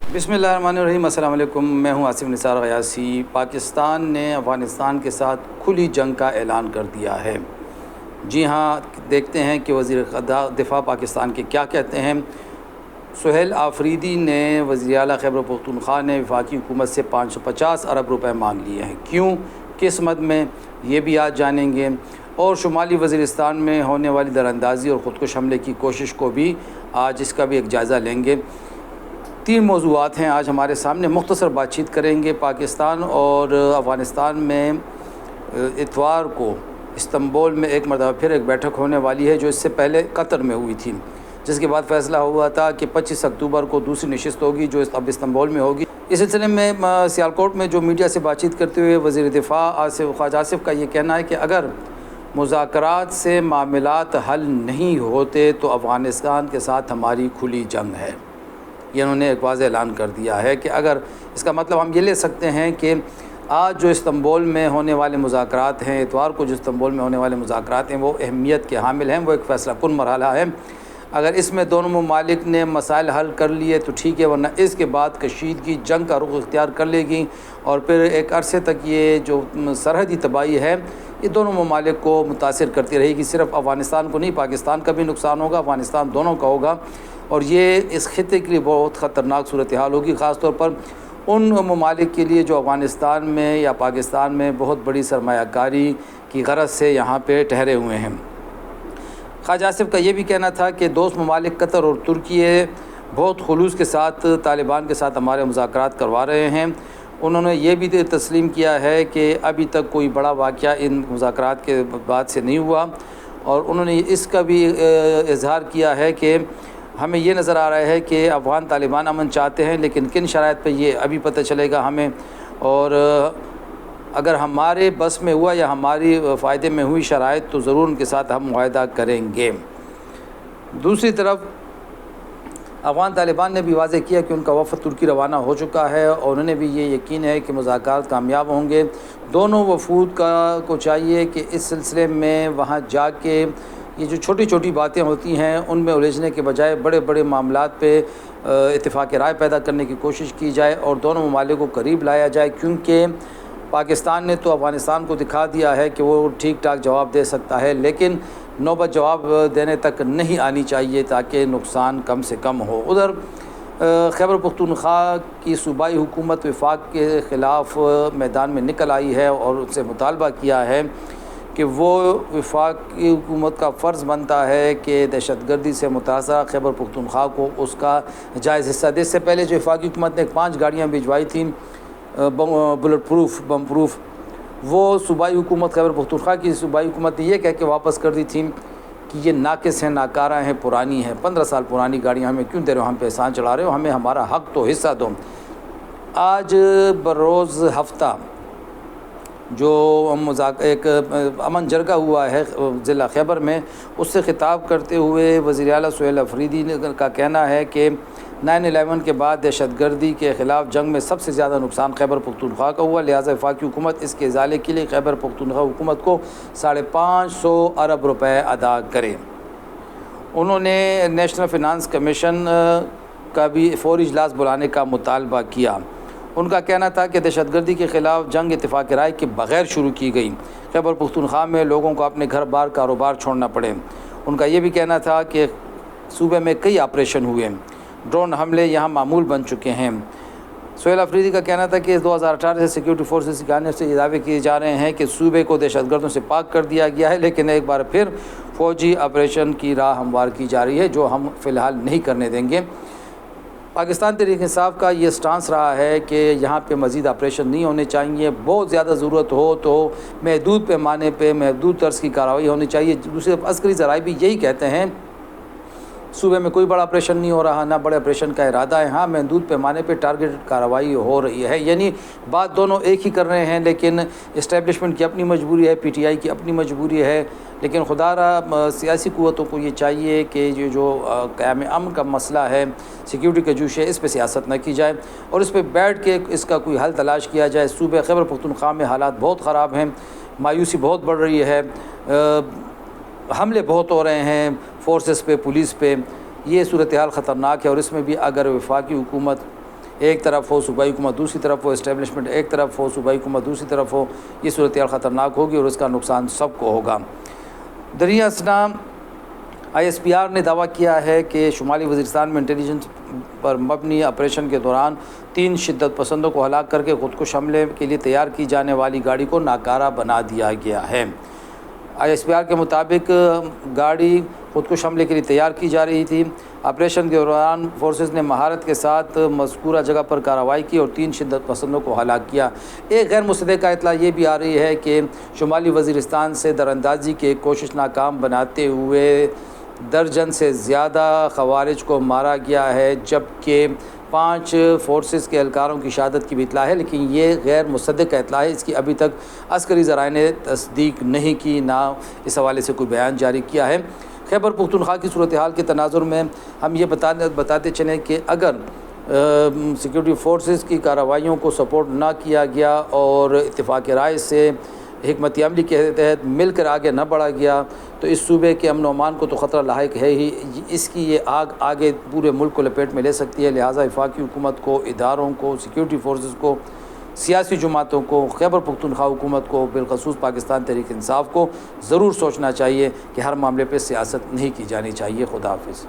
बिस्मिल्लाहिर्रहमानिर्रहीम। अस्सलाम वालेकुम। मैं हूं आसिफ निसार गयासी। पाकिस्तान ने अफ़गानिस्तान के साथ खुली जंग का ऐलान कर दिया है। जी हाँ, देखते हैं कि वज़ीर दिफ़ा पाकिस्तान के क्या कहते हैं। सुहेल आफरीदी ने वज़ीर आला खैबर पख्तूनख्वा ने वफाकी हुकूमत से 550 अरब रुपए मांग लिए हैं। क्यों, किस मद में, ये भी आज जानेंगे। और शुमाली वज़ीरिस्तान में होने वाली दरअंदाज़ी और ख़ुदकुश हमले की कोशिश को भी आज इसका भी एक जायज़ा लेंगे। 3 मौज़ूआत हैं आज हमारे सामने, मुख्तसर बातचीत करेंगे। पाकिस्तान और अफ़गानिस्तान में इतवार को इस्तांबुल में एक मरतबा फिर एक बैठक होने वाली है, जो इससे पहले कतर में हुई थी, जिसके बाद फ़ैसला हुआ था कि 25 अक्टूबर को दूसरी नशिस्त होगी, जो अब इस्तांबुल में होगी। इस सिलसिले में सियालकोट में जो मीडिया से बातचीत करते हुए वज़ीर दिफ़ा ख्वाजा आसिफ का ये कहना है कि अगर मुज़ाकरात से मामलात हल नहीं होते तो अफ़गानिस्तान के साथ हमारी खुली जंग है। ये उन्होंने एक वाज़ेह ऐलान कर दिया है कि अगर इसका मतलब हम ये ले सकते हैं कि आज जो इस्तांबुल में होने वाले मुज़ाकरात हैं, इतवार को जो इस्तांबुल में होने वाले मुज़ाकरात हैं, वो अहमियत के हामिल हैं, वो एक फ़ैसला कुन मरहला है। अगर इसमें दोनों ममालिक ने मसाइल हल कर लिए तो ठीक है, वरना इसके बाद कशीदगी जंग का रुख इख्तियार कर लेगी और फिर एक अरसे तक ये जो सरहदी तबाही है ये दोनों ममालिक को मुतासिर करती रहेगी। सिर्फ अफ़गानिस्तान को नहीं, पाकिस्तान का भी नुकसान होगा, अफ़गानिस्तान दोनों का होगा, और ये इस खित्ते के लिए बहुत ख़तरनाक सूरत हाल होगी, ख़ास तौर पर उन ममालिक के लिए जो अफ़गानिस्तान में या पाकिस्तान में बहुत बड़ी सरमायाकारी की गरज से यहाँ पे ठहरे हुए हैं। ख्वाजा आसिफ का ये भी कहना था कि दोस्त ममालिक कतर और तुर्की बहुत खुलूस के साथ तालिबान के साथ हमारे मुज़ाकरात करवा रहे हैं। उन्होंने ये भी तस्लीम किया है कि अभी तक कोई बड़ा वाक़या इन मुज़ाकरात के बाद से नहीं हुआ, और उन्होंने इसका भी इज़हार किया है कि हमें ये नज़र आ रहा है कि अफ़गान तालिबान अमन चाहते हैं, लेकिन किन शराइत पे ये अभी पता चलेगा हमें, और अगर हमारे बस में हुआ या हमारी फ़ायदे में हुई शराइत तो ज़रूर उनके साथ हम मुआहदा करेंगे। दूसरी तरफ अफ़गान तालिबान ने भी वाज़ेह किया कि उनका वफ़द तुर्की रवाना हो चुका है, और उन्हें भी ये यकीन है कि मुज़ाकरात कामयाब होंगे। दोनों वफ़ूद को चाहिए कि इस सिलसिले में वहाँ जाके ये जो छोटी छोटी बातें होती हैं उनमें उलझने के बजाय बड़े बड़े मामलात पे इत्तेफ़ाक़ राय पैदा करने की कोशिश की जाए और दोनों ममालिक को करीब लाया जाए, क्योंकि पाकिस्तान ने तो अफ़गानिस्तान को दिखा दिया है कि वो ठीक ठाक जवाब दे सकता है, लेकिन नौबत जवाब देने तक नहीं आनी चाहिए ताकि नुकसान कम से कम हो। उधर खैबर पख्तूनख्वा की सूबाई हुकूमत वफाक के ख़िलाफ़ मैदान में निकल आई है और उनसे मुतालबा किया है कि वो वफाक की हुकूमत का फ़र्ज़ बनता है कि दहशतगर्दी से मुतासरा खैबर पख्तूनख्वा को उसका जायज़ हिस्सा दे। इससे पहले जो वफाकी हुकूमत ने 5 गाड़ियाँ भिजवाई थी बुलेट प्रूफ, बम प्रूफ, वो सूबाई हुकूमत खैबर पख्तूनख्वा की सूबाई हुकूमत ने यह कह के वापस कर दी थी कि ये नाकिस हैं, नाकारा हैं, पुरानी हैं, 15 साल पुरानी गाड़ियाँ हमें क्यों दे रहे हो, हम पे एहसान चढ़ा रहे हो, हमें हमारा हक़ तो हिस्सा दो। आज बरोज़ हफ्ता जो एक अमन जरगा हुआ है ज़िला खैबर में, उससे ख़िताब करते हुए वज़ीर आला सुहेल आफरीदी का कहना है कि 9/11 के बाद दहशतगर्दी के ख़िलाफ़ जंग में सबसे ज़्यादा नुकसान खैबर पख्तूनख्वा का हुआ, लिहाजा वफाकी हुकूमत इसके इज़ाले के लिए खैबर पख्तूनख्वा हुकूमत को 550 अरब रुपए अदा करे। उन्होंने नेशनल फ़िनांस कमीशन का भी फ़ौरी इजलास बुलाने का मुतालबा किया। उनका कहना था कि दहशतगर्दी के ख़िलाफ़ जंग इत्तेफ़ाक़ राय के बग़ैर शुरू की गई। खैबर पख्तूनख्वा में लोगों को अपने घर बार कारोबार छोड़ना पड़े। उनका ये भी कहना था कि सूबे में कई ऑपरेशन हुए, ड्रोन हमले यहाँ मामूल बन चुके हैं। सुहेल आफरीदी का कहना था कि 2018 से सिक्योरिटी फोर्सेस की जानिब से ये दावे किए जा रहे हैं कि सूबे को दहशतगर्दों से पाक कर दिया गया है, लेकिन एक बार फिर फ़ौजी ऑपरेशन की राह हमवार की जा रही है, जो हम फ़िलहाल नहीं करने देंगे। पाकिस्तान तहरीक इंसाफ का ये स्टांस रहा है कि यहाँ पे मज़ीद ऑपरेशन नहीं होने चाहिए, बहुत ज़्यादा ज़रूरत हो तो महदूद पैमाने पे महदूद तर्ज की कार्रवाई होनी चाहिए। दूसरे अस्करी ज़राए भी यही कहते हैं, सूबे में कोई बड़ा ऑपरेशन नहीं हो रहा, ना बड़े ऑपरेशन का इरादा है, हाँ महदूद पैमाने पे टारगेट कार्रवाई हो रही है। यानी बात दोनों एक ही कर रहे हैं, लेकिन इस्टेब्लिशमेंट की अपनी मजबूरी है, PTI की अपनी मजबूरी है, लेकिन खुदारा सियासी क़ुव्वतों को ये चाहिए कि ये जो क़याम अमन का मसला है, सिक्योरिटी का जूश है, इस पर सियासत न की जाए और इस पर बैठ के इसका कोई हल तलाश किया जाए। सूबे खैबर पख्तूनख्वा में हालात बहुत ख़राब हैं, मायूसी बहुत बढ़ रही है, हमले बहुत हो रहे हैं फोर्सेस पे, पुलिस पे, ये सूरत हाल ख़तरनाक है। और इसमें भी अगर वफाकी हुकूमत ایک طرف ہو صوبائی حکومت، دوسری طرف ہو اسٹیبلشمنٹ ایک طرف ہو، صوبائی حکومت دوسری طرف ہو، یہ صورتحال خطرناک ہوگی اور اس کا نقصان سب کو ہوگا۔ دریں اثنا ISPR نے دعویٰ کیا ہے کہ شمالی وزیرستان میں انٹیلیجنس پر مبنی آپریشن کے دوران 3 شدت پسندوں کو ہلاک کر کے خودکش حملے کے لیے تیار کی جانے والی گاڑی کو ناکارہ بنا دیا گیا ہے۔ ISPR کے مطابق گاڑی خودکش حملے کے لیے تیار کی جا رہی تھی۔ آپریشن کے دوران فورسز نے مہارت کے ساتھ مذکورہ جگہ پر کارروائی کی اور 3 شدت پسندوں کو ہلاک کیا۔ ایک غیر مصدقہ اطلاع یہ بھی آ رہی ہے کہ شمالی وزیرستان سے دراندازی کی ایک کوشش ناکام بناتے ہوئے درجن سے زیادہ خوارج کو مارا گیا ہے، جبکہ 5 فورسز کے اہلکاروں کی شہادت کی بھی اطلاع ہے، لیکن یہ غیر مصدقہ اطلاع ہے، اس کی ابھی تک عسکری ذرائع نے تصدیق نہیں کی، نہ اس حوالے سے کوئی بیان جاری کیا ہے۔ خیبر پختونخوا کی صورتحال کے تناظر میں ہم یہ بتاتے چلیں کہ اگر سیکیورٹی فورسز کی کارروائیوں کو سپورٹ نہ کیا گیا اور اتفاق رائے سے حکمت عملی کے تحت مل کر آگے نہ بڑھا گیا تو اس صوبے کے امن و امان کو تو خطرہ لاحق ہے ہی، اس کی یہ آگ آگے پورے ملک کو لپیٹ میں لے سکتی ہے۔ لہٰذا وفاقی حکومت کو، اداروں کو، سیکیورٹی فورسز کو، سیاسی جماعتوں کو، خیبر پختونخوا حکومت کو، بالخصوص پاکستان تحریک انصاف کو ضرور سوچنا چاہیے کہ ہر معاملے پہ سیاست نہیں کی جانی چاہیے۔ خدا حافظ۔